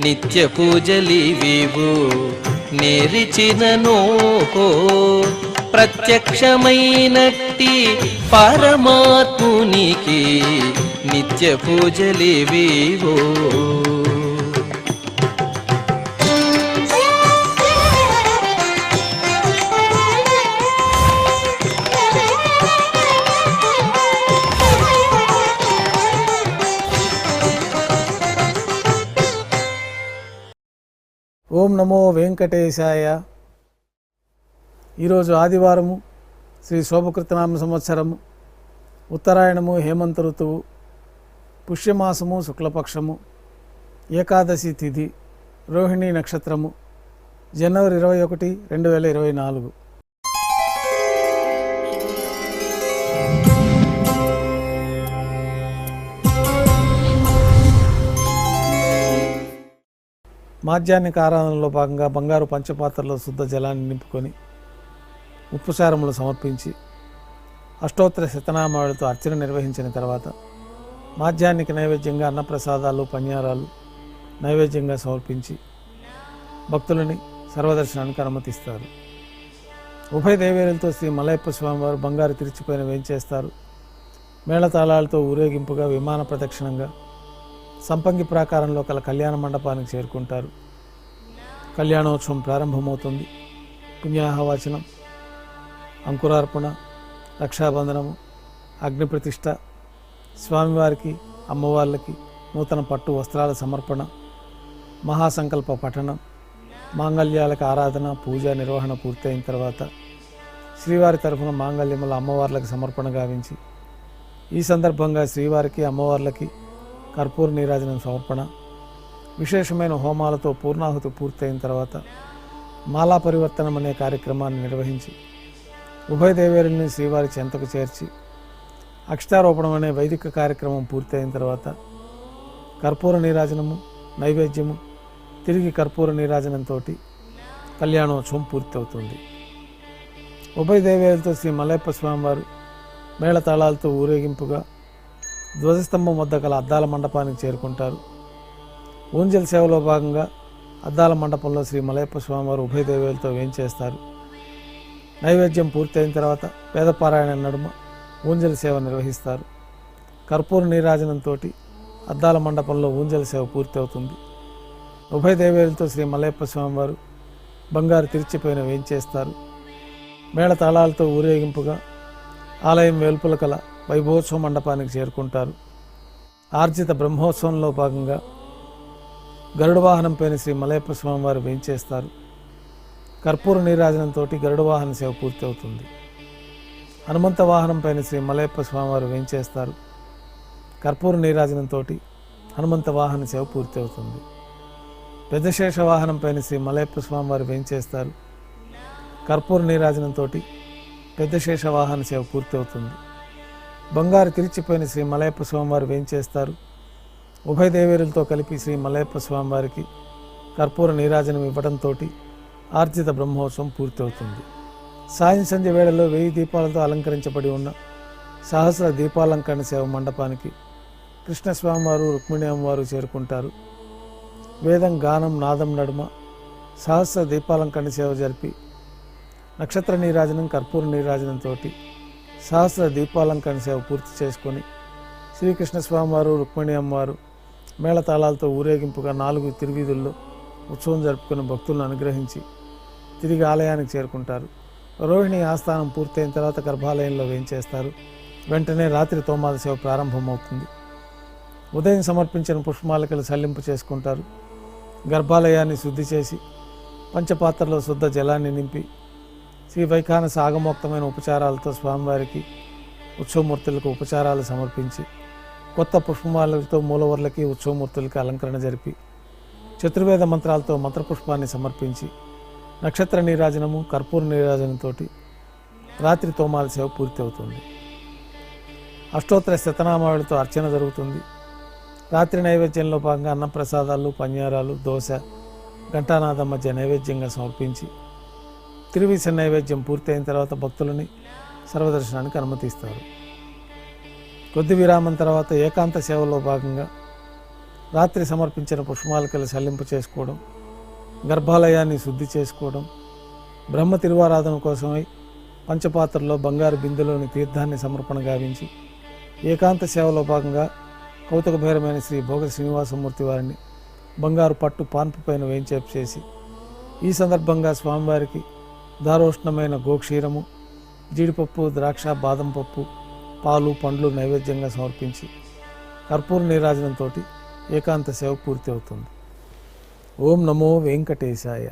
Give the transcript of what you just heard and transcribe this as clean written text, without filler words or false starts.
నిత్య పూజలివివు నేరిచిననో ప్రత్యక్షమైనట్టి పరమాత్మునికి నిత్య పూజలివివో. ఓం నమో వెంకటేశాయ. ఈరోజు ఆదివారము, శ్రీ శోభకృతనామ సంవత్సరము, ఉత్తరాయణము, హేమంత ఋతువు, పుష్యమాసము, శుక్లపక్షము, ఏకాదశి తిథి, రోహిణీ నక్షత్రము, జనవరి 21, 2024. మాధ్యాహ్నిక ఆరాధనలో భాగంగా బంగారు పంచపాత్రలో శుద్ధ జలాన్ని నింపుకొని ఉప్పుసారములు సమర్పించి అష్టోత్తర శతనామాలతో అర్చన నిర్వహించిన తర్వాత మాధ్యాహ్నిక నైవేద్యంగా అన్నప్రసాదాలు, పన్యారాలు నైవేద్యంగా సమర్పించి భక్తులని సర్వదర్శనానికి అనుమతిస్తారు. ఉభయ దేవేరులతో శ్రీ మలయప్ప స్వామివారు బంగారు తిరిచిపోయిన వేంచేస్తారు. మేళతాళాలతో ఊరేగింపుగా విమాన ప్రదక్షిణంగా సంపంగి ప్రాకారంలో కల కళ్యాణ మండపానికి చేరుకుంటారు. కళ్యాణోత్సవం ప్రారంభమవుతుంది. పుణ్యాహవాచనం, అంకురార్పణ, రక్షాబంధనము, అగ్నిప్రతిష్ఠ, స్వామివారికి అమ్మవార్లకి నూతన పట్టు వస్త్రాల సమర్పణ, మహాసంకల్ప పఠనం, మాంగళ్యాలకు ఆరాధన, పూజ నిర్వహణ పూర్తయిన తర్వాత శ్రీవారి తరఫున మాంగళ్యముల అమ్మవార్లకు సమర్పణ గావించి ఈ సందర్భంగా శ్రీవారికి అమ్మవార్లకి కర్పూర నీరాజనం సమర్పణ, విశేషమైన హోమాలతో పూర్ణాహుతి పూర్తయిన తర్వాత మాలా పరివర్తనం అనే కార్యక్రమాన్ని నిర్వహించి ఉభయ దేవేరుల్ని శ్రీవారి చెంతకు చేర్చి అక్షతారోపణం అనే వైదిక కార్యక్రమం పూర్తయిన తర్వాత కర్పూర నీరాజనము, నైవేద్యము, తిరిగి కర్పూర నీరాజనంతో కళ్యాణోత్సవం పూర్తవుతుంది. ఉభయ దేవేరులతో శ్రీ మలయప్ప స్వామివారు మేళతాళాలతో ఊరేగింపుగా ధ్వజస్తంభం వద్ద గల అద్దాల మండపానికి చేరుకుంటారు. ఊంజల్ సేవలో భాగంగా అద్దాల మండపంలో శ్రీ మలయప్ప స్వామివారు ఉభయ దేవేలతో వేంచేస్తారు. నైవేద్యం పూర్తయిన తర్వాత వేదపారాయణ నడుమ ఊంజల్ సేవ నిర్వహిస్తారు. కర్పూర నీరాజనంతో అద్దాల మండపంలో ఊంజల్ సేవ పూర్తి అవుతుంది. ఉభయ దేవేలతో శ్రీ మలయప్ప స్వామివారు బంగారు తిరిచిపోయిన వేంచేస్తారు. మేళతాళాలతో ఊరేగింపుగా ఆలయం వెలుపల కల వైభవోత్సవ మండపానికి చేరుకుంటారు. ఆర్జిత బ్రహ్మోత్సవంలో భాగంగా గరుడ వాహనంపైన శ్రీ మలయప్ప స్వామివారు వేంచేస్తారు. కర్పూర నీరాజనంతో గరుడ వాహన సేవ పూర్తి అవుతుంది. హనుమంత వాహనంపైన శ్రీ మలయప్ప స్వామివారు వేంచేస్తారు. కర్పూర నీరాజనంతో హనుమంత వాహన సేవ పూర్తి అవుతుంది. పెద్దశేష వాహనంపైన శ్రీ మలయప్ప స్వామివారు వేంచేస్తారు. కర్పూర నీరాజనంతో పెద్దశేష వాహన సేవ పూర్తి అవుతుంది. బంగారు తిరిచిపోయిన శ్రీ మలయప్ప స్వామివారు వేంచేస్తారు. ఉభయ దేవేరులతో కలిపి శ్రీ మలయప్ప స్వామివారికి కర్పూర నీరాజనం ఇవ్వడంతో ఆర్జిత బ్రహ్మోత్సవం పూర్తవుతుంది. సాయం సంధ్య వేళలో 1000 దీపాలతో అలంకరించబడి ఉన్న సహస్ర దీపాలంకరణ సేవ మండపానికి కృష్ణస్వామివారు, రుక్మిణి అమ్మవారు చేరుకుంటారు. వేదం, గానం, నాదం నడుమ సహస్ర దీపాలంకరణ సేవ జరిపి నక్షత్ర నీరాజనం, కర్పూర నీరాజనంతో సహస్ర దీపాలంకరణ సేవ పూర్తి చేసుకొని శ్రీకృష్ణ స్వామివారు, రుక్మిణి అమ్మవారు మేళతాళాలతో ఊరేగింపుగా 4 తిరువీధుల్లో ఉత్సవం జరుపుకుని భక్తులను అనుగ్రహించి తిరిగి ఆలయానికి చేరుకుంటారు. రోహిణి ఆస్థానం పూర్తయిన తర్వాత గర్భాలయంలో వేంచేస్తారు. వెంటనే రాత్రి తోమాల సేవ ప్రారంభమవుతుంది. ఉదయం సమర్పించిన పుష్పమాలికలు సల్లింపు చేసుకుంటారు. గర్భాలయాన్ని శుద్ధి చేసి పంచపాత్రలో శుద్ధ జలాన్ని నింపి శ్రీ వైఖానస ఆగమోక్తమైన ఉపచారాలతో స్వామివారికి, ఉత్సవమూర్తులకు ఉపచారాలు సమర్పించి కొత్త పుష్పమాలలతో మూలవర్లకి, ఉత్సవమూర్తులకి అలంకరణ జరిపి చతుర్వేద మంత్రాలతో మంత్రపుష్పాన్ని సమర్పించి నక్షత్ర నీరాజనము, కర్పూర నీరాజనంతో రాత్రి తోమాల సేవ పూర్తి అవుతుంది. అష్టోత్తర శతనామాలతో అర్చన జరుగుతుంది. రాత్రి నైవేద్యంలో భాగంగా అన్నప్రసాదాలు, పన్యారాలు, దోశ, ఘంటానాదం మధ్య నైవేద్యంగా సమర్పించి తిరువీస నైవేద్యం పూర్తయిన తర్వాత భక్తులని సర్వదర్శనానికి అనుమతిస్తారు. కొద్ది విరామం తర్వాత ఏకాంత సేవలో భాగంగా రాత్రి సమర్పించిన పుష్పమాలికలు సల్లింపు చేసుకోవడం, గర్భాలయాన్ని శుద్ధి చేసుకోవడం, బ్రహ్మ తిరువారాధన కోసమై పంచపాత్రలో బంగారు బిందెలోని తీర్థాన్ని సమర్పణ గావించి ఏకాంత సేవలో భాగంగా కౌతుకభైరమైన శ్రీ భోగ శ్రీనివాసమూర్తి వారిని బంగారు పట్టు పాన్పు పైన వేంచేపు చేసి ఈ సందర్భంగా స్వామివారికి దారోష్ణమైన గోక్షీరము, జీడిపప్పు, ద్రాక్ష, బాదం పప్పు, పాలు, పండ్లు నైవేద్యంగా సమర్పించి కర్పూర నీరాజనంతో ఏకాంత సేవ పూర్తి అవుతుంది. ఓం నమో వెంకటేశాయ.